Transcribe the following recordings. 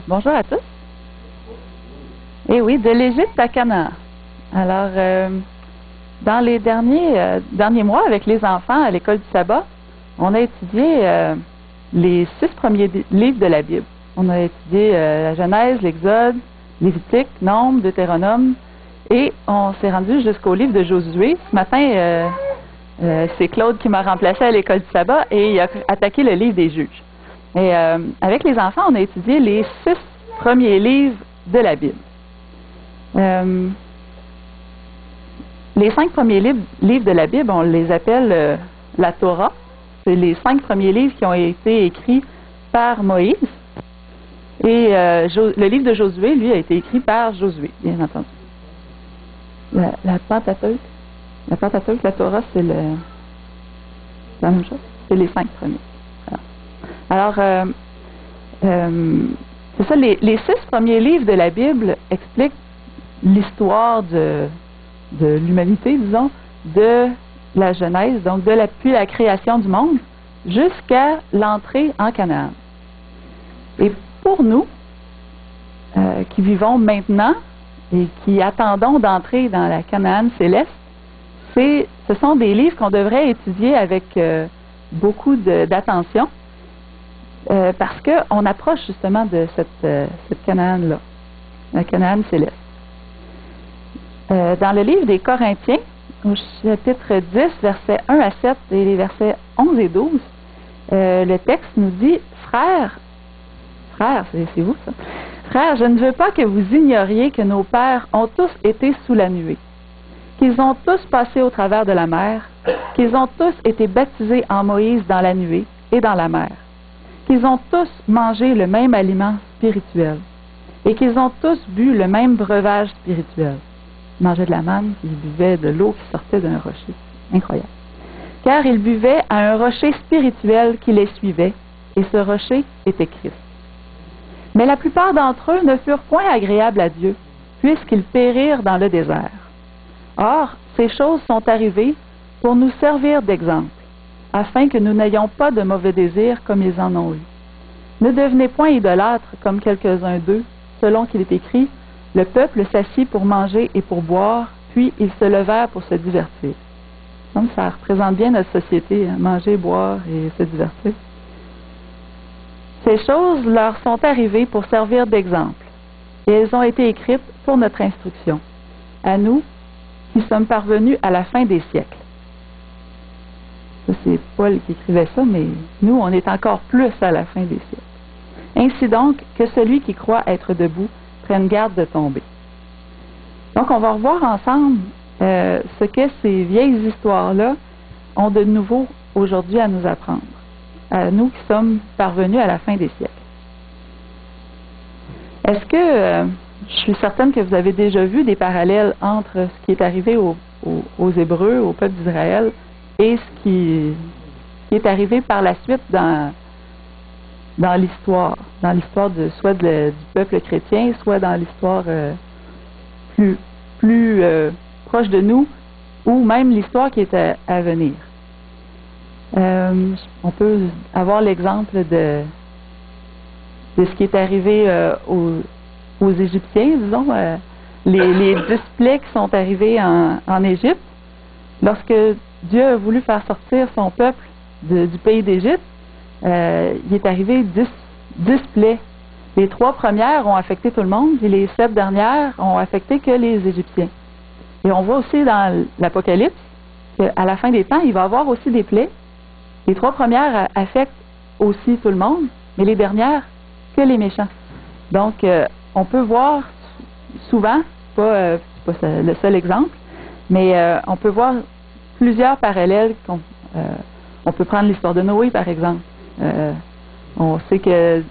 Bonjour à tous. Eh oui, de l'Égypte à Canaan. Alors, dans les derniers mois, avec les enfants à l'école du sabbat, on a étudié les 6 premiers livres de la Bible. On a étudié la Genèse, l'Exode, Lévitique, Nombre, Deutéronome, et on s'est rendu jusqu'au livre de Josué. Ce matin, c'est Claude qui m'a remplacé à l'école du sabbat et il a attaqué le livre des Juges. Et avec les enfants, on a étudié les 6 premiers livres de la Bible. Les 5 premiers livres de la Bible, on les appelle la Torah. C'est les 5 premiers livres qui ont été écrits par Moïse. Et le livre de Josué, lui, a été écrit par Josué, bien entendu. La Pentateuque, la Torah, c'est la même chose. C'est les 5 premiers. Alors, c'est ça, les 6 premiers livres de la Bible expliquent l'histoire de l'humanité, disons, de la Genèse, donc depuis la création du monde jusqu'à l'entrée en Canaan. Et pour nous, qui vivons maintenant et qui attendons d'entrer dans la Canaan céleste, ce sont des livres qu'on devrait étudier avec beaucoup d'attention, parce qu'on approche justement de cette Canaan-là, la Canaan céleste. Dans le livre des Corinthiens, au chapitre 10, versets 1 à 7 et les versets 11 et 12, le texte nous dit « Frères, c'est vous ça? Frères, je ne veux pas que vous ignoriez que nos pères ont tous été sous la nuée, qu'ils ont tous passé au travers de la mer, qu'ils ont tous été baptisés en Moïse dans la nuée et dans la mer, qu'ils ont tous mangé le même aliment spirituel et qu'ils ont tous bu le même breuvage spirituel. » Ils mangeaient de la manne, ils buvaient de l'eau qui sortait d'un rocher. Incroyable. Car ils buvaient à un rocher spirituel qui les suivait, et ce rocher était Christ. Mais la plupart d'entre eux ne furent point agréables à Dieu, puisqu'ils périrent dans le désert. Or, ces choses sont arrivées pour nous servir d'exemple, afin que nous n'ayons pas de mauvais désirs comme ils en ont eu. Ne devenez point idolâtres comme quelques-uns d'eux, selon qu'il est écrit, le peuple s'assit pour manger et pour boire, puis ils se levèrent pour se divertir. Donc, ça représente bien notre société, hein, manger, boire et se divertir. Ces choses leur sont arrivées pour servir d'exemple, et elles ont été écrites pour notre instruction, à nous qui sommes parvenus à la fin des siècles. Ça, c'est Paul qui écrivait ça, mais nous, on est encore plus à la fin des siècles. Ainsi donc, que celui qui croit être debout prenne garde de tomber. Donc, on va revoir ensemble ce que ces vieilles histoires-là ont de nouveau aujourd'hui à nous apprendre, à nous qui sommes parvenus à la fin des siècles. Est-ce que, je suis certaine que vous avez déjà vu des parallèles entre ce qui est arrivé aux Hébreux, au peuple d'Israël, et ce qui est arrivé par la suite dans l'histoire soit du peuple chrétien, soit dans l'histoire plus proche de nous, ou même l'histoire qui est à venir. On peut avoir l'exemple de ce qui est arrivé aux Égyptiens, disons, les 10 plaies qui sont arrivées en Égypte. Lorsque Dieu a voulu faire sortir son peuple du pays d'Égypte, il est arrivé 10 plaies. Les 3 premières ont affecté tout le monde, et les 7 dernières ont affecté que les Égyptiens. Et on voit aussi dans l'Apocalypse qu'à la fin des temps, il va y avoir aussi des plaies. Les 3 premières affectent aussi tout le monde, mais les dernières, que les méchants. Donc, on peut voir souvent, c'est pas le seul exemple, mais on peut voir plusieurs parallèles. On peut prendre l'histoire de Noé, par exemple. On sait que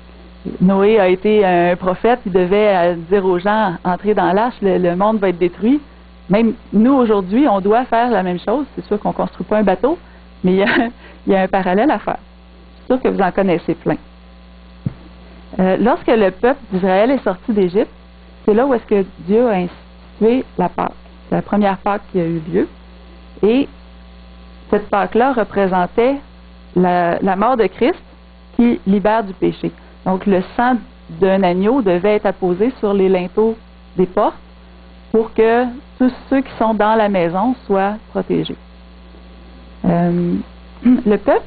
Noé a été un prophète, il devait dire aux gens, entrez dans l'arche, le monde va être détruit. Même nous, aujourd'hui, on doit faire la même chose. C'est sûr qu'on ne construit pas un bateau, mais il y a un parallèle à faire. Je suis sûr que vous en connaissez plein. Lorsque le peuple d'Israël est sorti d'Égypte, c'est là où est-ce que Dieu a institué la Pâque. C'est la première Pâque qui a eu lieu. Et cette Pâque-là représentait la mort de Christ qui libère du péché. Donc, le sang d'un agneau devait être apposé sur les linteaux des portes pour que tous ceux qui sont dans la maison soient protégés. Le peuple,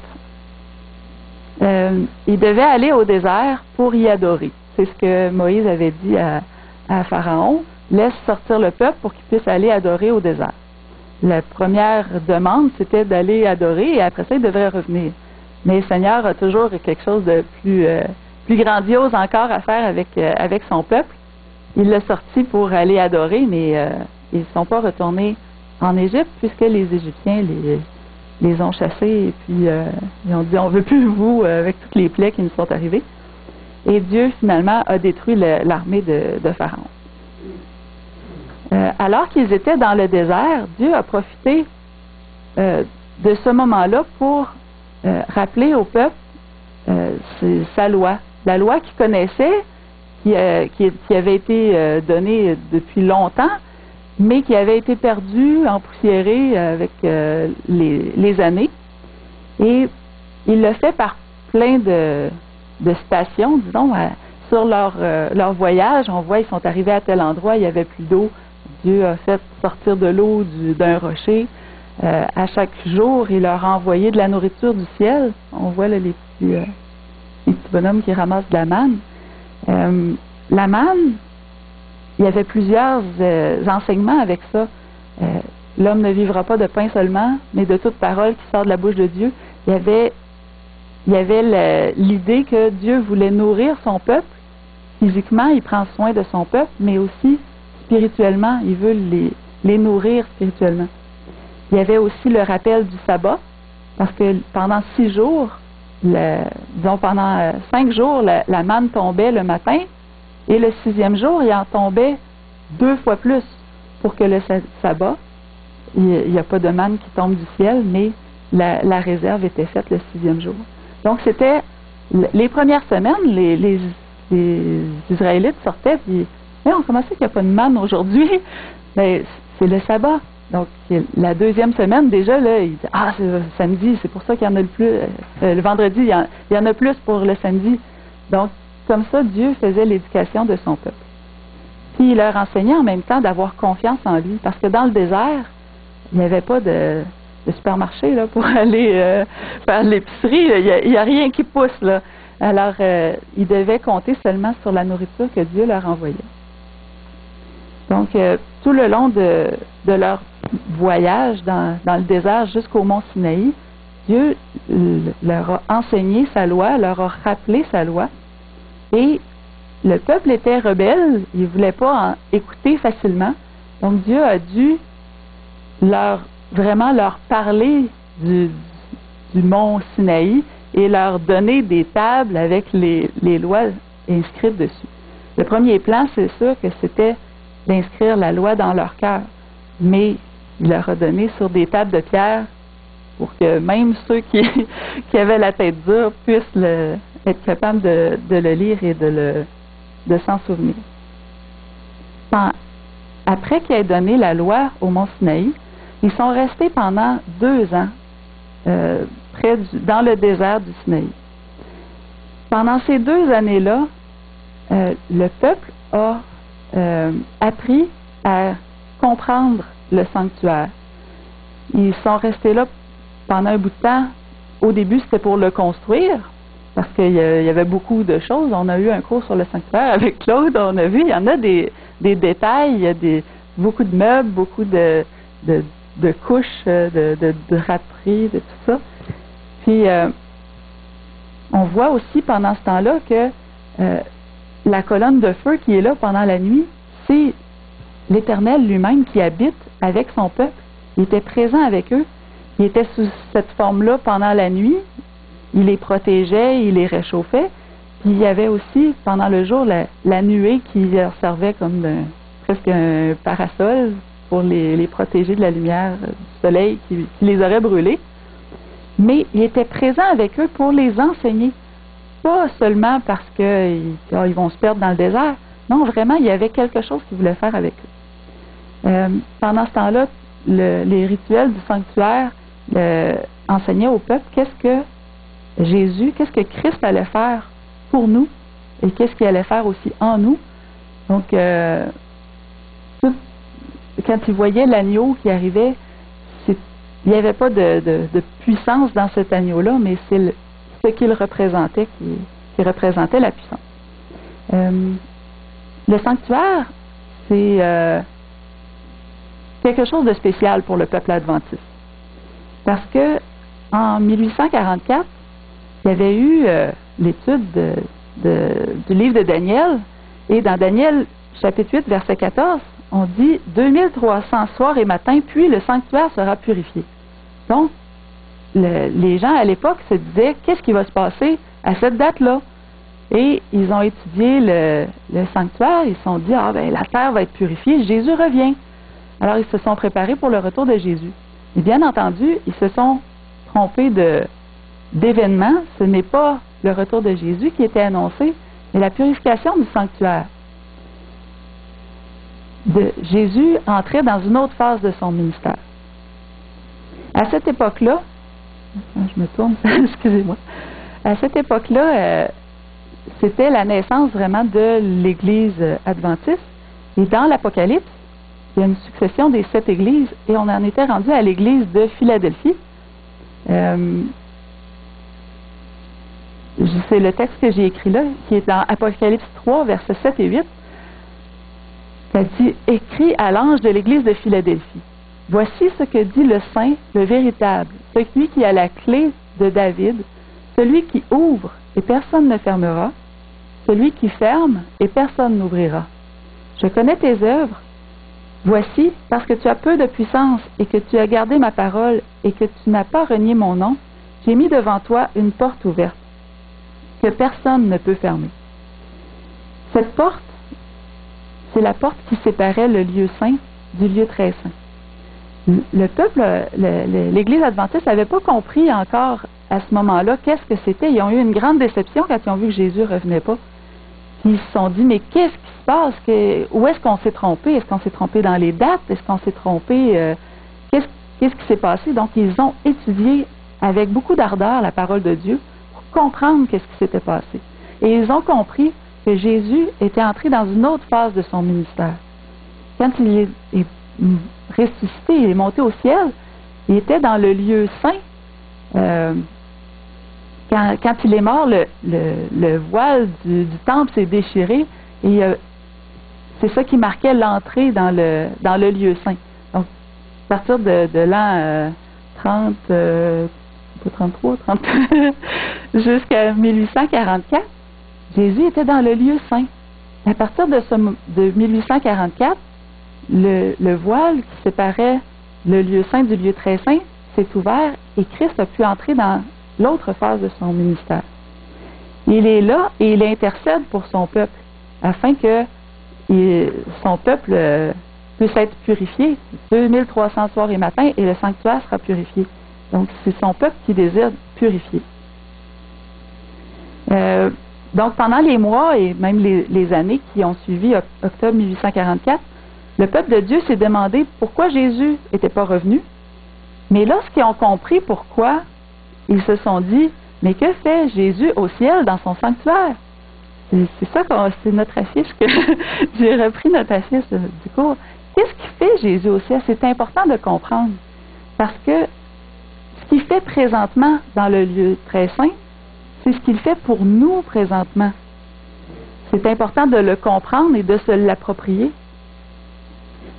il devait aller au désert pour y adorer. C'est ce que Moïse avait dit à Pharaon, laisse sortir le peuple pour qu'il puisse aller adorer au désert. La première demande, c'était d'aller adorer et après ça, il devrait revenir. Mais le Seigneur a toujours quelque chose de plus grandiose encore à faire avec son peuple. Il l'a sorti pour aller adorer, mais ils ne sont pas retournés en Égypte puisque les Égyptiens les ont chassés et puis ils ont dit on ne veut plus vous avec toutes les plaies qui nous sont arrivées. Et Dieu finalement a détruit l'armée de Pharaon. Alors qu'ils étaient dans le désert, Dieu a profité de ce moment-là pour rappeler au peuple sa loi. La loi qu'il connaissait, qui avait été donnée depuis longtemps, mais qui avait été perdue, empoussiérée avec les années. Et il l'a fait par plein de stations, disons, sur leur voyage. On voit, ils sont arrivés à tel endroit, il n'y avait plus d'eau. Dieu a fait sortir de l'eau d'un rocher. À chaque jour, il leur a envoyé de la nourriture du ciel. On voit là, les petits bonhommes qui ramassent de la manne. La manne, il y avait plusieurs enseignements avec ça. L'homme ne vivra pas de pain seulement, mais de toute parole qui sort de la bouche de Dieu. Il y avait l'idée que Dieu voulait nourrir son peuple. Physiquement, il prend soin de son peuple, mais aussi spirituellement, il veut les nourrir spirituellement. Il y avait aussi le rappel du sabbat, parce que pendant 6 jours, disons pendant 5 jours, la manne tombait le matin, et le 6e jour, il en tombait 2 fois plus pour que le sabbat, il n'y a pas de manne qui tombe du ciel, mais la réserve était faite le 6e jour. Donc c'était les premières semaines, les Israélites sortaient, puis on commençait qu'il n'y a pas de manne aujourd'hui, mais c'est le sabbat. Donc, la 2e semaine, déjà, là, il dit, c'est samedi, c'est pour ça qu'il y en a le plus. Le vendredi, il y en a plus pour le samedi. Donc, comme ça, Dieu faisait l'éducation de son peuple. Puis, il leur enseignait en même temps d'avoir confiance en lui. Parce que dans le désert, il n'y avait pas de supermarché là, pour aller faire l'épicerie. Il n'y a rien qui pousse, là. Alors, ils devaient compter seulement sur la nourriture que Dieu leur envoyait. Donc, tout le long de leur voyage dans le désert jusqu'au mont Sinaï, Dieu leur a enseigné sa loi, leur a rappelé sa loi. Et le peuple était rebelle, il ne voulait pas écouter facilement. Donc, Dieu a dû vraiment leur parler du mont Sinaï et leur donner des tables avec les lois inscrites dessus. Le premier plan, c'est sûr que c'était d'inscrire la loi dans leur cœur. Mais il leur a donné sur des tables de pierre pour que même ceux qui avaient la tête dure puissent être capables de le lire et de s'en souvenir. Après qu'il ait donné la loi au mont Sinaï, ils sont restés pendant 2 ans dans le désert du Sinaï. Pendant ces 2 années-là, le peuple a appris à comprendre le sanctuaire. Ils sont restés là pendant un bout de temps. Au début, c'était pour le construire, parce qu'il y avait beaucoup de choses. On a eu un cours sur le sanctuaire avec Claude, on a vu, il y en a des détails, il y a beaucoup de meubles, beaucoup de couches, de draperies, de tout ça. Puis, on voit aussi pendant ce temps-là que la colonne de feu qui est là pendant la nuit, c'est l'Éternel lui-même qui habite avec son peuple. Il était présent avec eux. Il était sous cette forme-là pendant la nuit. Il les protégeait, il les réchauffait. Puis il y avait aussi, pendant le jour, la nuée qui leur servait comme presque un parasol pour les protéger de la lumière du soleil qui les aurait brûlés. Mais il était présent avec eux pour les enseigner. Pas seulement parce qu'ils vont se perdre dans le désert. Non, vraiment, il y avait quelque chose qu'il voulait faire avec eux. Pendant ce temps-là, les rituels du sanctuaire enseignaient au peuple qu'est-ce que Christ allait faire pour nous et qu'est-ce qu'il allait faire aussi en nous. Donc, quand ils voyaient l'agneau qui arrivait, il n'y avait pas de puissance dans cet agneau-là, mais c'est ce qu'il représentait qui représentait la puissance. Le sanctuaire, c'est quelque chose de spécial pour le peuple adventiste. Parce que en 1844, il y avait eu l'étude du livre de Daniel, et dans Daniel, chapitre 8, verset 14, on dit « 2300 soirs et matins, puis le sanctuaire sera purifié. » Donc, les gens à l'époque se disaient « Qu'est-ce qui va se passer à cette date-là? » Et ils ont étudié le sanctuaire, ils se sont dit « Ah, ben la terre va être purifiée, Jésus revient. » Alors, ils se sont préparés pour le retour de Jésus. Et bien entendu, ils se sont trompés d'événement. Ce n'est pas le retour de Jésus qui était annoncé, mais la purification du sanctuaire. Jésus entrait dans une autre phase de son ministère. À cette époque-là, je me tourne, excusez-moi. À cette époque-là, c'était la naissance vraiment de l'Église adventiste. Et dans l'Apocalypse, il y a une succession des 7 églises et on en était rendu à l'église de Philadelphie. C'est le texte que j'ai écrit là, qui est dans Apocalypse 3, versets 7 et 8. Ça dit « Écrit à l'ange de l'église de Philadelphie. Voici ce que dit le Saint, le véritable, celui qui a la clé de David, celui qui ouvre et personne ne fermera, celui qui ferme et personne n'ouvrira. Je connais tes œuvres. Voici, parce que tu as peu de puissance et que tu as gardé ma parole et que tu n'as pas renié mon nom, j'ai mis devant toi une porte ouverte que personne ne peut fermer. » Cette porte, c'est la porte qui séparait le lieu saint du lieu très saint. Le peuple, l'Église adventiste n'avait pas compris encore à ce moment-là qu'est-ce que c'était. Ils ont eu une grande déception quand ils ont vu que Jésus ne revenait pas. Puis ils se sont dit, mais qu'est-ce qui se passe? Où est-ce qu'on s'est trompé? Est-ce qu'on s'est trompé dans les dates? Est-ce qu'on s'est trompé? Qu'est-ce qui s'est passé? Donc, ils ont étudié avec beaucoup d'ardeur la parole de Dieu pour comprendre qu'est-ce qui s'était passé. Et ils ont compris que Jésus était entré dans une autre phase de son ministère. Quand il est ressuscité, il est monté au ciel, il était dans le lieu saint. Quand il est mort, le voile du temple s'est déchiré et c'est ça qui marquait l'entrée dans le lieu saint. Donc, à partir de l'an 30, pas 33, 30, jusqu'à 1844, Jésus était dans le lieu saint. À partir de 1844, le voile qui séparait le lieu saint du lieu très saint s'est ouvert et Christ a pu entrer dans l'autre phase de son ministère. Il est là et il intercède pour son peuple afin que son peuple puisse être purifié. 2300 soirs et matins et le sanctuaire sera purifié. Donc, c'est son peuple qui désire purifier. Donc, pendant les mois et même les années qui ont suivi octobre 1844, le peuple de Dieu s'est demandé pourquoi Jésus n'était pas revenu. Mais lorsqu'ils ont compris pourquoi, ils se sont dit, mais que fait Jésus au ciel dans son sanctuaire? C'est ça, c'est notre affiche que j'ai repris notre affiche du cours. Qu'est-ce qui fait Jésus au ciel? C'est important de comprendre. Parce que ce qu'il fait présentement dans le lieu très saint, c'est ce qu'il fait pour nous présentement. C'est important de le comprendre et de se l'approprier.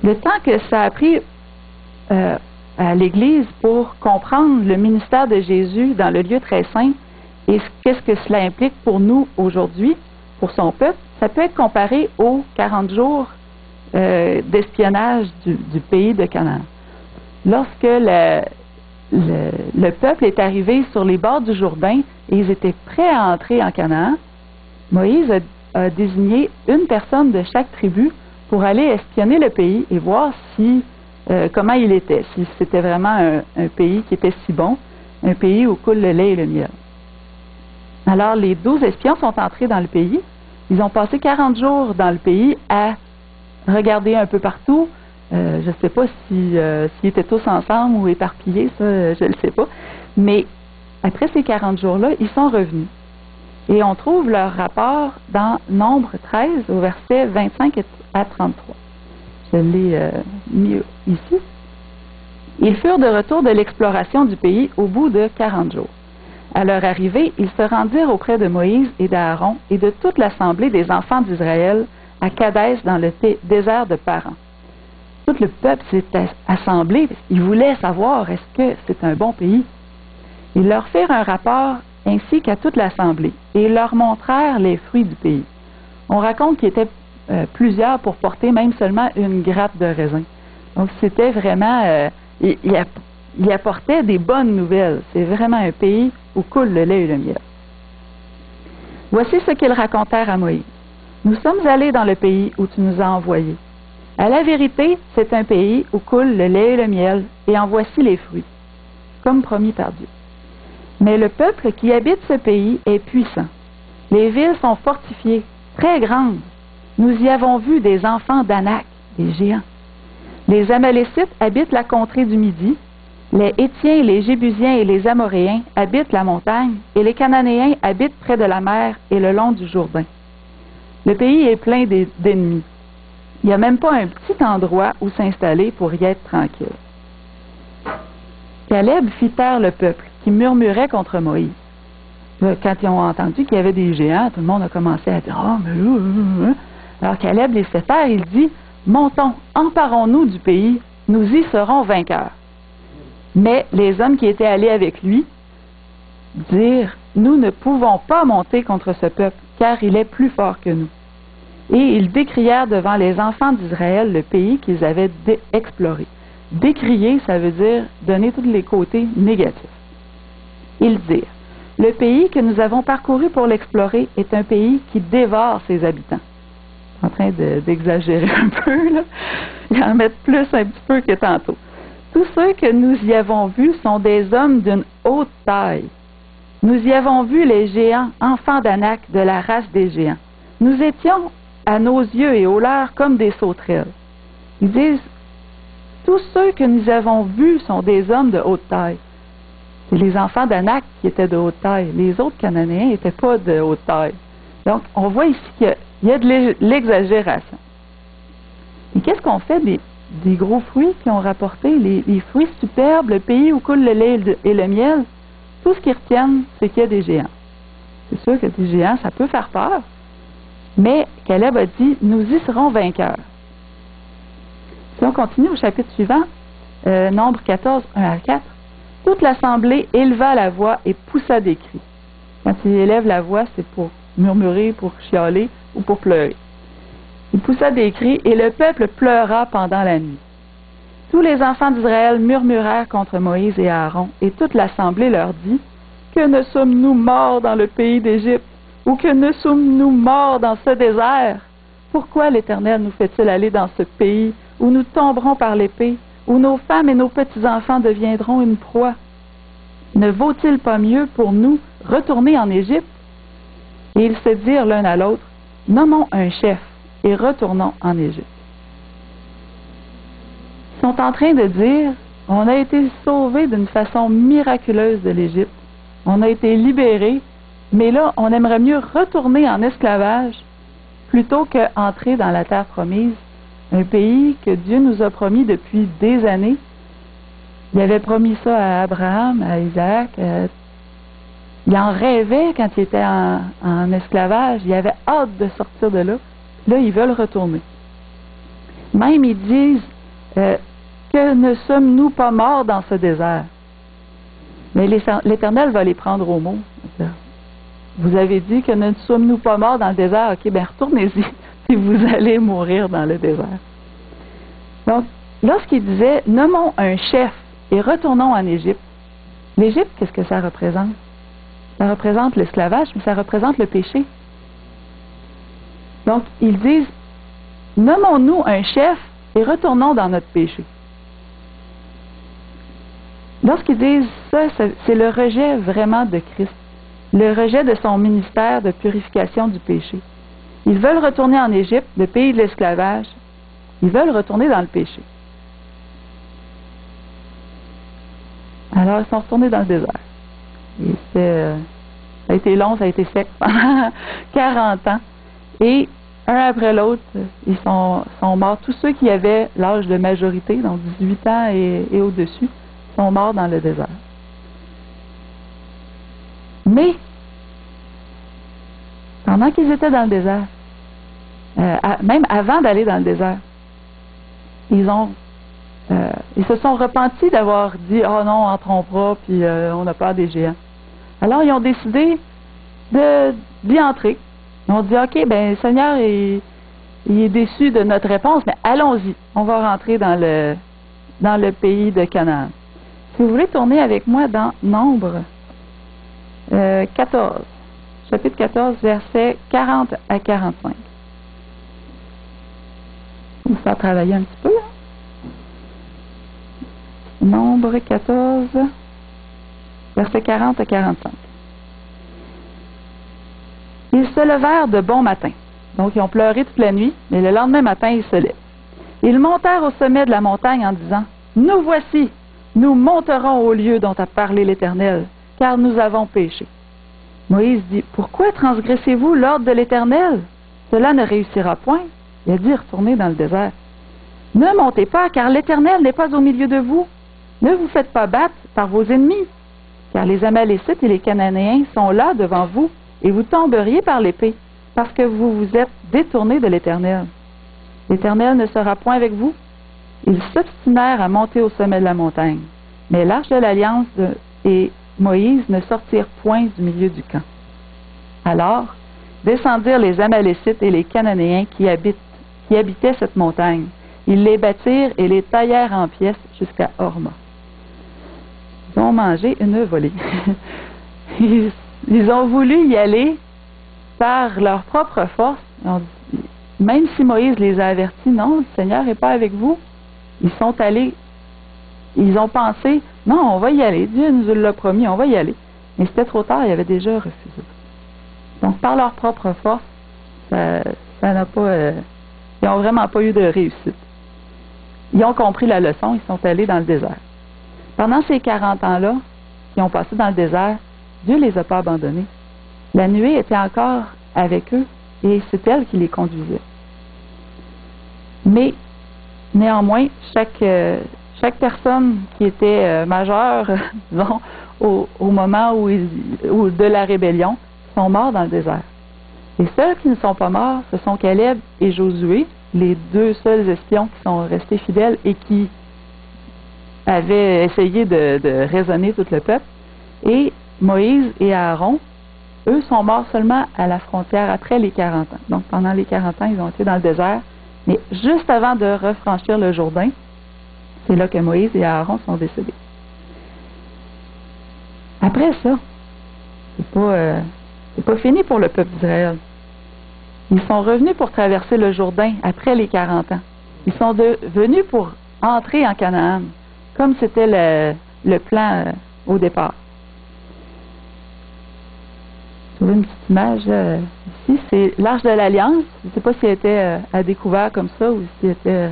Le temps que ça a pris à l'Église pour comprendre le ministère de Jésus dans le lieu très saint et qu'est-ce que cela implique pour nous aujourd'hui, pour son peuple, ça peut être comparé aux 40 jours d'espionnage du pays de Canaan. Lorsque le peuple est arrivé sur les bords du Jourdain et ils étaient prêts à entrer en Canaan, Moïse a désigné une personne de chaque tribu pour aller espionner le pays et voir comment il était, si c'était vraiment un pays qui était si bon, un pays où coule le lait et le miel. Alors, les 12 espions sont entrés dans le pays. Ils ont passé 40 jours dans le pays à regarder un peu partout. Je ne sais pas s'ils étaient tous ensemble ou éparpillés, ça, je ne le sais pas. Mais après ces 40 jours-là, ils sont revenus. Et on trouve leur rapport dans Nombre 13, au verset 25 à 33. Je l'ai mis ici. Ils furent de retour de l'exploration du pays au bout de 40 jours. À leur arrivée, ils se rendirent auprès de Moïse et d'Aaron et de toute l'assemblée des enfants d'Israël à Kadès dans le désert de Paran. Tout le peuple s'est assemblé parce qu'ils voulaient savoir est-ce que c'est un bon pays. Ils leur firent un rapport ainsi qu'à toute l'assemblée et ils leur montrèrent les fruits du pays. On raconte qu'il y était plusieurs pour porter même seulement une grappe de raisin. Donc c'était vraiment... il apportait des bonnes nouvelles. C'est vraiment un pays où coule le lait et le miel. Voici ce qu'ils racontèrent à Moïse. Nous sommes allés dans le pays où tu nous as envoyés. À la vérité, c'est un pays où coule le lait et le miel, et en voici les fruits, comme promis par Dieu. Mais le peuple qui habite ce pays est puissant. Les villes sont fortifiées, très grandes. Nous y avons vu des enfants d'Anak, des géants. Les Amalécites habitent la contrée du Midi, les Hétiens, les Jébusiens et les Amoréens habitent la montagne, et les Cananéens habitent près de la mer et le long du Jourdain. Le pays est plein d'ennemis. Il n'y a même pas un petit endroit où s'installer pour y être tranquille. Caleb fit taire le peuple, qui murmurait contre Moïse. Quand ils ont entendu qu'il y avait des géants, tout le monde a commencé à dire « Oh, mais Alors Caleb les fait taire, il dit « Montons, emparons-nous du pays, nous y serons vainqueurs. » Mais les hommes qui étaient allés avec lui dirent « Nous ne pouvons pas monter contre ce peuple, car il est plus fort que nous. » Et ils décrièrent devant les enfants d'Israël le pays qu'ils avaient exploré. Décrier, ça veut dire donner tous les côtés négatifs. Ils dirent, le pays que nous avons parcouru pour l'explorer est un pays qui dévore ses habitants. En train d'exagérer un peu, là. Ils en mettent plus un petit peu que tantôt. Tous ceux que nous y avons vus sont des hommes d'une haute taille. Nous y avons vu les géants, enfants d'Anak, de la race des géants. Nous étions à nos yeux et aux leurs comme des sauterelles. Ils disent, tous ceux que nous avons vus sont des hommes de haute taille. C'est les enfants d'Anak qui étaient de haute taille. Les autres Cananéens n'étaient pas de haute taille. Donc, on voit ici qu'il y a de l'exagération. Et qu'est-ce qu'on fait des gros fruits qui ont rapporté, les fruits superbes, le pays où coule le lait et le miel? Tout ce qu'ils retiennent, c'est qu'il y a des géants. C'est sûr que des géants, ça peut faire peur. Mais Caleb a dit, nous y serons vainqueurs. Si on continue au chapitre suivant, Nombre 14, 1 à 4, toute l'assemblée éleva la voix et poussa des cris. Quand il élève la voix, c'est pour murmurer, pour chialer ou pour pleurer. Il poussa des cris et le peuple pleura pendant la nuit. Tous les enfants d'Israël murmurèrent contre Moïse et Aaron, et toute l'assemblée leur dit, que ne sommes-nous morts dans le pays d'Égypte? Ou que ne sommes-nous morts dans ce désert? Pourquoi l'Éternel nous fait-il aller dans ce pays où nous tomberons par l'épée, où nos femmes et nos petits-enfants deviendront une proie? Ne vaut-il pas mieux pour nous retourner en Égypte? Et ils se dirent l'un à l'autre, nommons un chef et retournons en Égypte. Ils sont en train de dire, on a été sauvés d'une façon miraculeuse de l'Égypte, on a été libérés, mais là, on aimerait mieux retourner en esclavage plutôt qu'entrer dans la terre promise, un pays que Dieu nous a promis depuis des années. Il avait promis ça à Abraham, à Isaac. Il en rêvait quand il était en esclavage. Il avait hâte de sortir de là. Là, ils veulent retourner. Même, ils disent que ne sommes-nous pas morts dans ce désert? Mais l'Éternel va les prendre au mot. Vous avez dit que ne sommes-nous pas morts dans le désert? OK, bien retournez-y, puis vous allez mourir dans le désert. Donc, lorsqu'il disait, nommons un chef et retournons en Égypte, l'Égypte, qu'est-ce que ça représente? Ça représente l'esclavage, mais ça représente le péché. Donc, ils disent, nommons-nous un chef et retournons dans notre péché. Lorsqu'ils disent ça, c'est le rejet vraiment de Christ. Le rejet de son ministère de purification du péché. Ils veulent retourner en Égypte, le pays de l'esclavage. Ils veulent retourner dans le péché. Alors, ils sont retournés dans le désert. Et Ça a été long, ça a été sec pendant 40 ans. Et un après l'autre, ils sont morts. Tous ceux qui avaient l'âge de majorité, donc 18 ans et au-dessus, sont morts dans le désert. Mais, pendant qu'ils étaient dans le désert, même avant d'aller dans le désert, ils se sont repentis d'avoir dit « Oh non, entrons pas, puis on a peur des géants. » Alors, ils ont décidé d'y entrer. Ils ont dit « OK, ben Seigneur, il est déçu de notre réponse, mais allons-y, on va rentrer dans le pays de Canaan. » Si vous voulez tourner avec moi dans Nombre 14, chapitre 14, versets 40 à 45. On va faire travailler un petit peu. Nombre 14, versets 40 à 45. Ils se levèrent de bon matin. Donc, ils ont pleuré toute la nuit, mais le lendemain matin, ils se lèvent. Ils montèrent au sommet de la montagne en disant, « Nous voici, nous monterons au lieu dont a parlé l'Éternel, car nous avons péché. » Moïse dit, « Pourquoi transgressez-vous l'ordre de l'Éternel? Cela ne réussira point. » Il a dit, « Retournez dans le désert. » « Ne montez pas, car l'Éternel n'est pas au milieu de vous. Ne vous faites pas battre par vos ennemis, car les Amalécites et les Cananéens sont là devant vous, et vous tomberiez par l'épée, parce que vous vous êtes détournés de l'Éternel. L'Éternel ne sera point avec vous. » Ils s'obstinèrent à monter au sommet de la montagne, mais l'arche de l'Alliance et Moïse ne sortirent point du milieu du camp. Alors descendirent les Amalécites et les Cananéens qui habitaient cette montagne. Ils les bâtirent et les taillèrent en pièces jusqu'à Horma. Ils ont mangé une volée. Ils ont voulu y aller par leur propre force. Même si Moïse les a avertis, non, le Seigneur n'est pas avec vous. Ils sont allés, ils ont pensé, non, on va y aller, Dieu nous l'a promis, on va y aller. Mais c'était trop tard, ils avaient déjà refusé. Donc, par leur propre force, ça n'a pas, ils n'ont vraiment pas eu de réussite. Ils ont compris la leçon, ils sont allés dans le désert. Pendant ces 40 ans-là, qu'ils ont passé dans le désert, Dieu ne les a pas abandonnés. La nuée était encore avec eux et c'est elle qui les conduisait. Mais, néanmoins, chaque personne qui était majeure, disons, au moment où de la rébellion, sont morts dans le désert. Et ceux qui ne sont pas morts, ce sont Caleb et Josué, les deux seuls espions qui sont restés fidèles et qui avaient essayé de raisonner tout le peuple. Et Moïse et Aaron, eux, sont morts seulement à la frontière après les 40 ans. Donc, pendant les 40 ans, ils ont été dans le désert. Mais juste avant de refranchir le Jourdain, c'est là que Moïse et Aaron sont décédés. Après ça, c'est pas fini pour le peuple d'Israël. Ils sont revenus pour traverser le Jourdain après les 40 ans. Ils sont venus pour entrer en Canaan, comme c'était le plan au départ. Vous avez une petite image ici, c'est l'Arche de l'Alliance. Je ne sais pas si elle était à découvert comme ça ou si elle était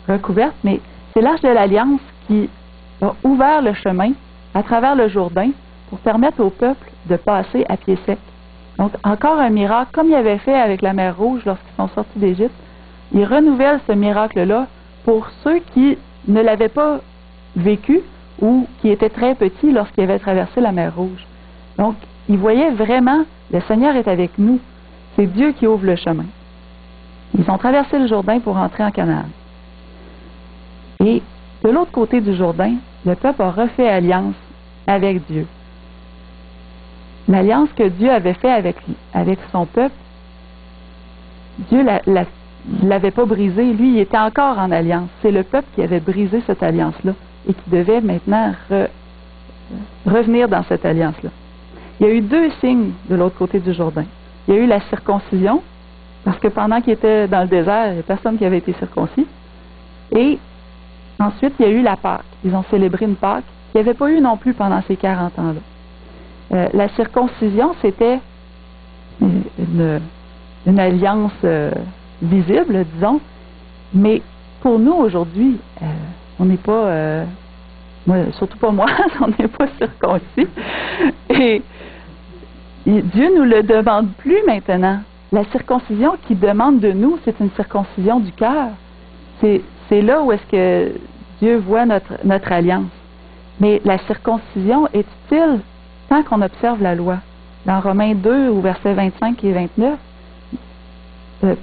recouverte, mais c'est l'Arche de l'Alliance qui a ouvert le chemin à travers le Jourdain pour permettre au peuple de passer à pied sec. Donc, encore un miracle, comme il avait fait avec la mer Rouge lorsqu'ils sont sortis d'Égypte. Il renouvelle ce miracle-là pour ceux qui ne l'avaient pas vécu ou qui étaient très petits lorsqu'ils avaient traversé la mer Rouge. Donc, ils voyaient vraiment, le Seigneur est avec nous. C'est Dieu qui ouvre le chemin. Ils ont traversé le Jourdain pour entrer en Canaan. Et de l'autre côté du Jourdain, le peuple a refait alliance avec Dieu. L'alliance que Dieu avait faite avec son peuple, Dieu ne l'avait pas brisée. Lui, il était encore en alliance. C'est le peuple qui avait brisé cette alliance-là et qui devait maintenant revenir dans cette alliance-là. Il y a eu deux signes de l'autre côté du Jourdain. Il y a eu la circoncision, parce que pendant qu'ils étaient dans le désert, il n'y a personne qui avait été circoncis. Et ensuite, il y a eu la Pâque. Ils ont célébré une Pâque qu'il n'y avait pas eu non plus pendant ces 40 ans-là. La circoncision, c'était une alliance visible, disons, mais pour nous, aujourd'hui, on n'est pas, surtout pas moi, on n'est pas circoncis. Et Dieu ne nous le demande plus maintenant. La circoncision qu'il demande de nous, c'est une circoncision du cœur. C'est là où est-ce que Dieu voit notre alliance. Mais la circoncision est utile tant qu'on observe la loi. Dans Romains 2, au verset 25 et 29,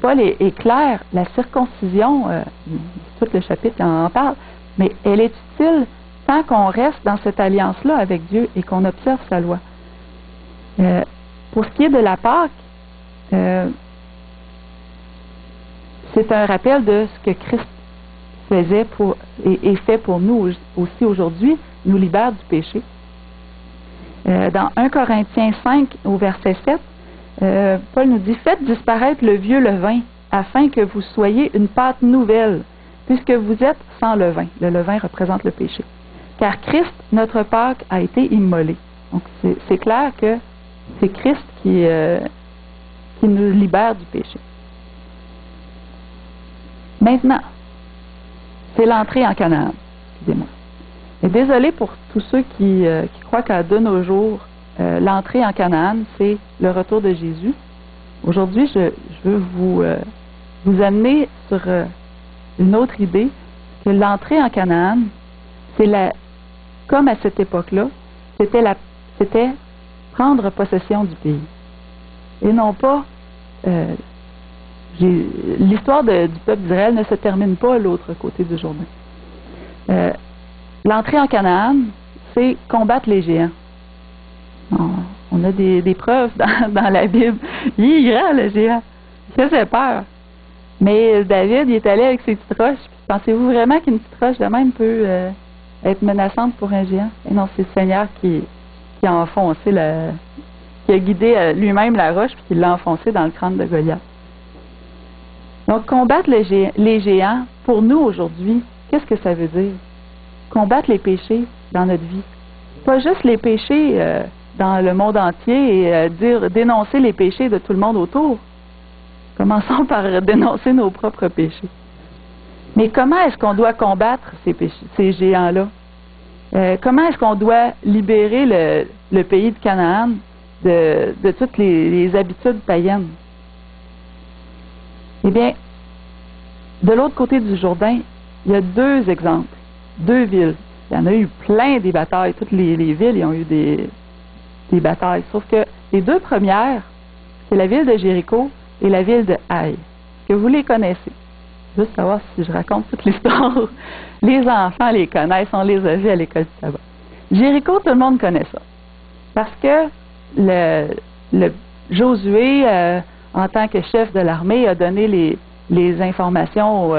Paul est clair, la circoncision, tout le chapitre en parle, mais elle est utile tant qu'on reste dans cette alliance-là avec Dieu et qu'on observe sa loi. Pour ce qui est de la Pâque, c'est un rappel de ce que Christ faisait et fait pour nous aussi aujourd'hui, nous libère du péché. Dans 1 Corinthiens 5, au verset 7, Paul nous dit « Faites disparaître le vieux levain, afin que vous soyez une pâte nouvelle, puisque vous êtes sans levain. » Le levain représente le péché. « Car Christ, notre Pâque, a été immolé. » Donc, c'est clair que c'est Christ qui nous libère du péché. Maintenant, c'est l'entrée en Canaan. Excusez-moi. Et désolé pour tous ceux qui croient qu'à de nos jours, l'entrée en Canaan, c'est le retour de Jésus. Aujourd'hui, je veux vous amener sur une autre idée, que l'entrée en Canaan, c'est comme à cette époque-là, c'était prendre possession du pays. Et non pas... l'histoire du peuple d'Israël ne se termine pas à l'autre côté du Jourdain. L'entrée en Canaan, c'est combattre les géants. On a des preuves dans la Bible. Il est grand, le géant. Il faisait peur. Mais David, il est allé avec ses petites roches. Pensez-vous vraiment qu'une petite roche de même peut être menaçante pour un géant? Et non, c'est le Seigneur qui a enfoncé qui a guidé lui-même la roche puis qui l'a enfoncé dans le crâne de Goliath. Donc, combattre les géants, pour nous aujourd'hui, qu'est-ce que ça veut dire? Combattre les péchés dans notre vie. Pas juste les péchés dans le monde entier et dénoncer les péchés de tout le monde autour. Commençons par dénoncer nos propres péchés. Mais comment est-ce qu'on doit combattre ces géants-là? Comment est-ce qu'on doit libérer le pays de Canaan de toutes les habitudes païennes? Eh bien, de l'autre côté du Jourdain, il y a deux exemples, deux villes. Il y en a eu plein des batailles. Toutes les villes ils ont eu des batailles. Sauf que les deux premières, c'est la ville de Jéricho et la ville de Haï, que vous les connaissez. Juste savoir si je raconte toute l'histoire. Les enfants les connaissent, on les a vus à l'école du sabbat. Jéricho, tout le monde connaît ça. Parce que le Josué, en tant que chef de l'armée, a donné les informations,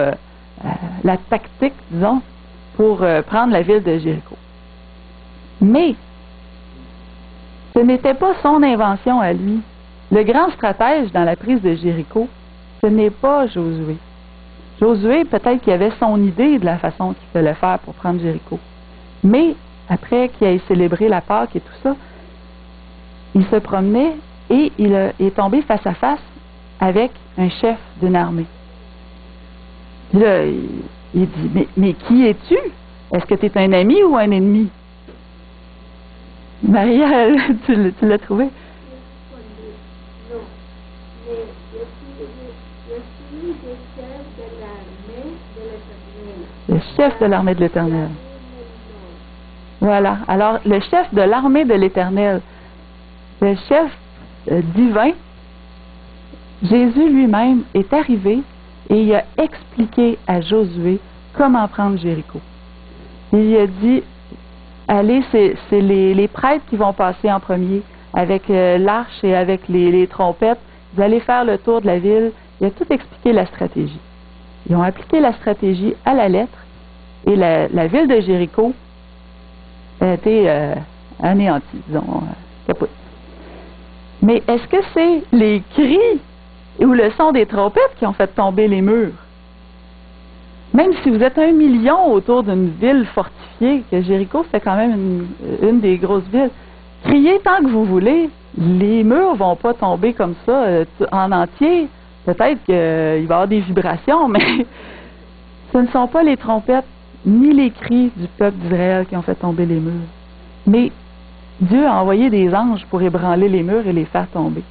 la tactique, disons, pour prendre la ville de Jéricho. Mais, ce n'était pas son invention à lui. Le grand stratège dans la prise de Jéricho, ce n'est pas Josué. Josué, peut-être qu'il avait son idée de la façon qu'il fallait faire pour prendre Jéricho. Mais, après qu'il ait célébré la Pâque et tout ça, il se promenait et il est tombé face à face avec un chef d'une armée. Puis là, il dit, mais qui es-tu? Est-ce que tu es un ami ou un ennemi? Maria, tu l'as trouvé? Le chef de l'armée de l'Éternel. Voilà. Alors, le chef de l'armée de l'Éternel, le chef divin, Jésus lui-même est arrivé et il a expliqué à Josué comment prendre Jéricho. Il lui a dit, allez, c'est les prêtres qui vont passer en premier avec l'arche et avec les trompettes. Vous allez faire le tour de la ville. Il a tout expliqué la stratégie. Ils ont appliqué la stratégie à la lettre et la ville de Jéricho a été anéantie, disons, capote. Mais est-ce que c'est les cris ou le son des trompettes qui ont fait tomber les murs? Même si vous êtes 1 million autour d'une ville fortifiée, que Jéricho, c'est quand même une des grosses villes, criez tant que vous voulez, les murs vont pas tomber comme ça en entier. Peut-être qu'il va y avoir des vibrations, mais ce ne sont pas les trompettes ni les cris du peuple d'Israël qui ont fait tomber les murs. Mais Dieu a envoyé des anges pour ébranler les murs et les faire tomber.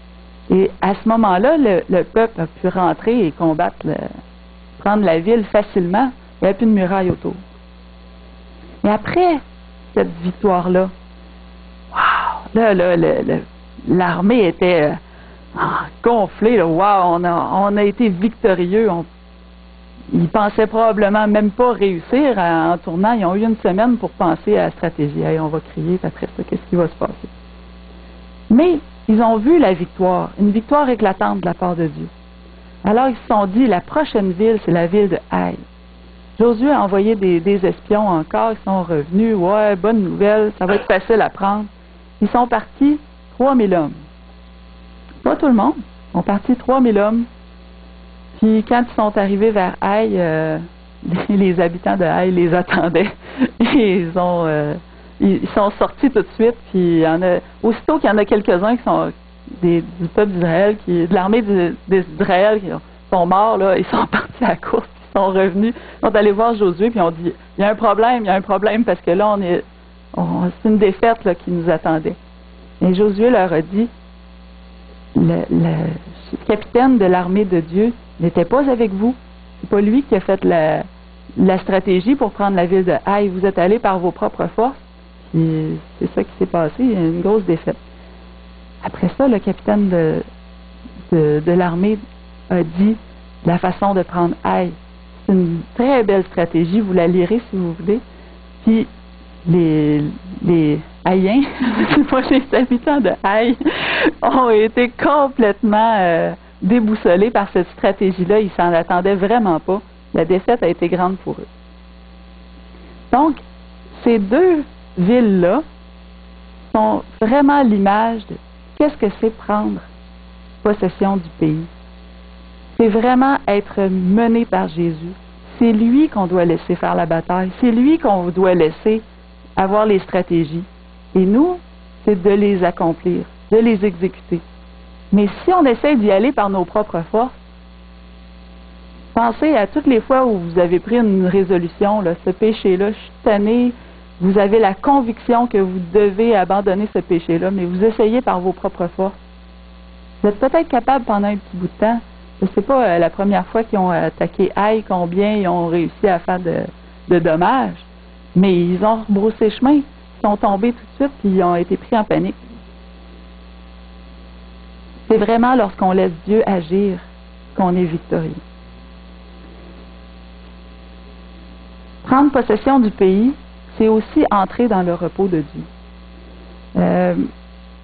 Et à ce moment-là, le peuple a pu rentrer et combattre, prendre la ville facilement. Il n'y avait plus de muraille autour. Mais après cette victoire-là, wow, là, l'armée était gonflée. Là, wow, on a été victorieux. Ils pensaient probablement même pas réussir en tournant. Ils ont eu une semaine pour penser à la stratégie. Hey, on va crier, après ça, qu'est-ce qui va se passer? Mais ils ont vu la victoire, une victoire éclatante de la part de Dieu. Alors ils se sont dit, la prochaine ville, c'est la ville de Haï. Josué a envoyé des espions encore, ils sont revenus. Ouais, bonne nouvelle, ça va être facile à prendre. Ils sont partis, 3000 hommes. Pas tout le monde, ils sont partis 3000 hommes. Puis quand ils sont arrivés vers Haï, les habitants de Haï les attendaient. Ils sont sortis tout de suite. Puis aussitôt qu'il y en a quelques-uns qui sont du peuple d'Israël, de l'armée d'Israël qui sont morts, là, ils sont partis à la course, ils sont revenus, ils sont allés voir Josué, puis ils ont dit, il y a un problème, parce que là, c'est une défaite là, qui nous attendait. Et Josué leur a dit, le capitaine de l'armée de Dieu n'était pas avec vous. C'est pas lui qui a fait la stratégie pour prendre la ville de Haï. Vous êtes allés par vos propres forces. Puis c'est ça qui s'est passé. Il y a une grosse défaite. Après ça, le capitaine de l'armée a dit la façon de prendre Haï. C'est une très belle stratégie. Vous la lirez si vous voulez. Puis les Haïens, les habitants de Haï, ont été complètement déboussolés par cette stratégie-là. Ils ne s'en attendaient vraiment pas. La défaite a été grande pour eux. Donc, ces deux villes-là sont vraiment l'image de qu'est-ce que c'est prendre possession du pays. C'est vraiment être mené par Jésus. C'est lui qu'on doit laisser faire la bataille. C'est lui qu'on doit laisser avoir les stratégies. Et nous, c'est de les accomplir, de les exécuter. Mais si on essaie d'y aller par nos propres forces, pensez à toutes les fois où vous avez pris une résolution, là, ce péché-là, je suis tanné, vous avez la conviction que vous devez abandonner ce péché-là, mais vous essayez par vos propres forces. Vous êtes peut-être capable pendant un petit bout de temps. Je ne sais pas la première fois qu'ils ont attaqué Haï, combien ils ont réussi à faire de dommages, mais ils ont rebroussé chemin, ils sont tombés tout de suite, puis ils ont été pris en panique. C'est vraiment lorsqu'on laisse Dieu agir qu'on est victorieux. Prendre possession du pays, c'est aussi entrer dans le repos de Dieu.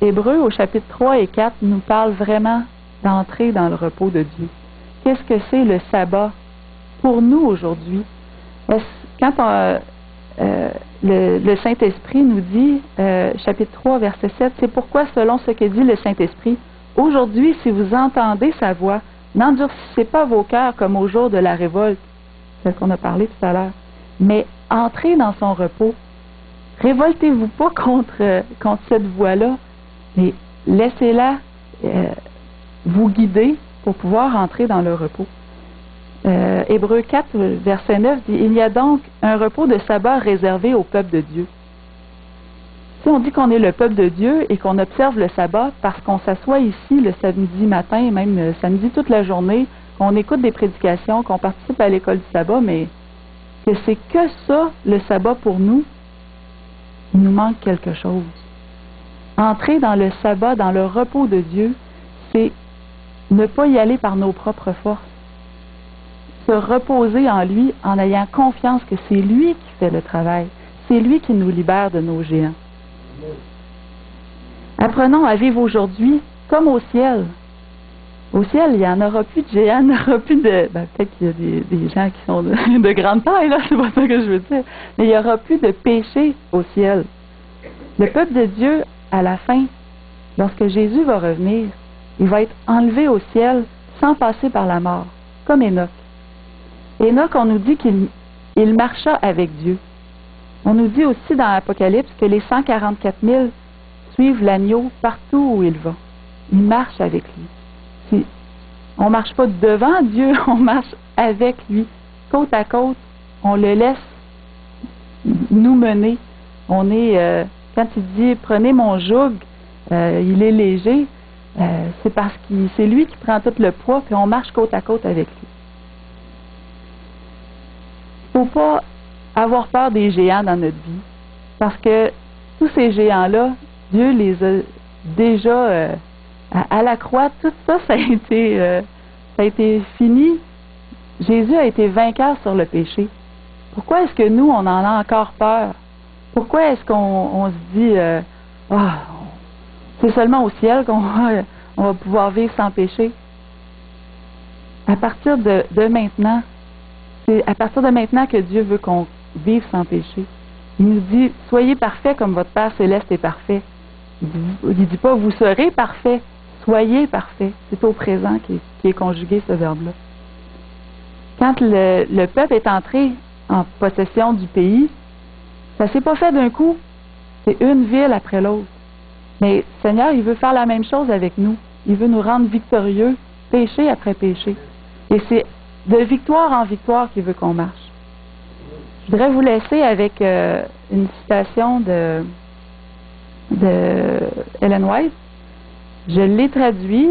Hébreux, au chapitre 3 et 4, nous parle vraiment d'entrer dans le repos de Dieu. Qu'est-ce que c'est le sabbat pour nous aujourd'hui? Quand le Saint-Esprit nous dit, chapitre 3, verset 7, c'est pourquoi, selon ce que dit le Saint-Esprit, aujourd'hui, si vous entendez sa voix, n'endurcissez pas vos cœurs comme au jour de la révolte, c'est ce qu'on a parlé tout à l'heure, mais entrez dans son repos. Révoltez-vous pas contre cette voix-là, mais laissez-la vous guider pour pouvoir entrer dans le repos. Hébreux 4, verset 9 dit, il y a donc un repos de sabbat réservé au peuple de Dieu. Si on dit qu'on est le peuple de Dieu et qu'on observe le sabbat parce qu'on s'assoit ici le samedi matin, même le samedi toute la journée, qu'on écoute des prédications, qu'on participe à l'école du sabbat, mais que c'est que ça, le sabbat pour nous, il nous manque quelque chose. Entrer dans le sabbat, dans le repos de Dieu, c'est ne pas y aller par nos propres forces. Se reposer en lui en ayant confiance que c'est lui qui fait le travail. C'est lui qui nous libère de nos géants. Apprenons à vivre aujourd'hui comme au ciel. Au ciel, il n'y en aura plus de géants, il n'y aura plus de... peut-être qu'il y a des gens qui sont de grande taille, là, c'est pas ça que je veux dire. Mais il n'y aura plus de péché au ciel. Le peuple de Dieu, à la fin, lorsque Jésus va revenir, il va être enlevé au ciel sans passer par la mort, comme Enoch. Enoch, on nous dit qu'il marcha avec Dieu. On nous dit aussi dans l'Apocalypse que les 144 000 suivent l'agneau partout où il va. Ils marchent avec lui. On ne marche pas devant Dieu, on marche avec lui. Côte à côte, on le laisse nous mener. On est Quand il dit « Prenez mon joug, il est léger », c'est parce que c'est lui qui prend tout le poids, puis on marche côte à côte avec lui. Il ne faut pas avoir peur des géants dans notre vie, parce que tous ces géants-là, Dieu les a déjà à la croix, tout ça, ça a été fini. Jésus a été vainqueur sur le péché. Pourquoi est-ce que nous, on en a encore peur? Pourquoi est-ce qu'on se dit c'est seulement au ciel qu'on va pouvoir vivre sans péché? À partir de maintenant, c'est à partir de maintenant que Dieu veut qu'on vive sans péché. Il nous dit, soyez parfaits comme votre Père Céleste est parfait. Il ne dit pas, vous serez parfaits, soyez parfaits. C'est au présent qui est conjugué ce verbe-là. Quand le peuple est entré en possession du pays, ça ne s'est pas fait d'un coup. C'est une ville après l'autre. Mais le Seigneur, il veut faire la même chose avec nous. Il veut nous rendre victorieux, péché après péché. Et c'est de victoire en victoire qu'il veut qu'on marche. Je voudrais vous laisser avec une citation de Ellen White. Je l'ai traduit.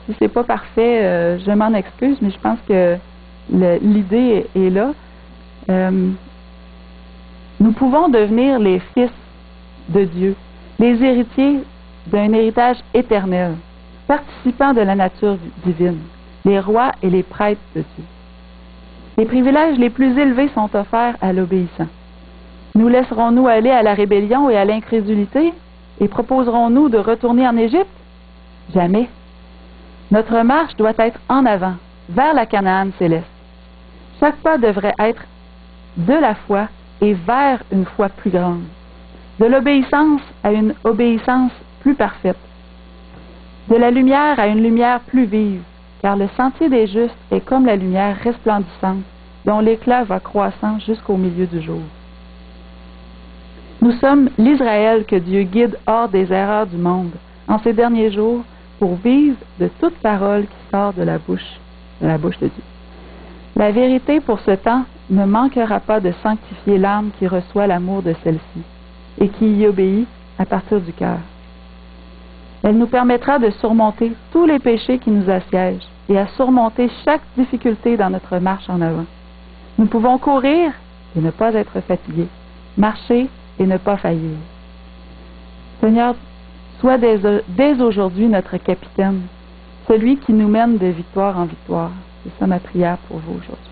Si c'est pas parfait, je m'en excuse, mais je pense que l'idée est là. Nous pouvons devenir les fils de Dieu, les héritiers d'un héritage éternel, participants de la nature divine, les rois et les prêtres de Dieu. Les privilèges les plus élevés sont offerts à l'obéissant. Nous laisserons-nous aller à la rébellion et à l'incrédulité et proposerons-nous de retourner en Égypte? Jamais. Notre marche doit être en avant, vers la Canaan céleste. Chaque pas devrait être de la foi et vers une foi plus grande, de l'obéissance à une obéissance plus parfaite, de la lumière à une lumière plus vive, car le sentier des justes est comme la lumière resplendissante, dont l'éclat va croissant jusqu'au milieu du jour. Nous sommes l'Israël que Dieu guide hors des erreurs du monde, en ces derniers jours, pour vivre de toute parole qui sort de la bouche de Dieu. La vérité pour ce temps ne manquera pas de sanctifier l'âme qui reçoit l'amour de celle-ci et qui y obéit à partir du cœur. Elle nous permettra de surmonter tous les péchés qui nous assiègent et à surmonter chaque difficulté dans notre marche en avant. Nous pouvons courir et ne pas être fatigués, marcher et ne pas faillir. Seigneur, sois dès aujourd'hui notre capitaine, celui qui nous mène de victoire en victoire. C'est ça ma prière pour vous aujourd'hui.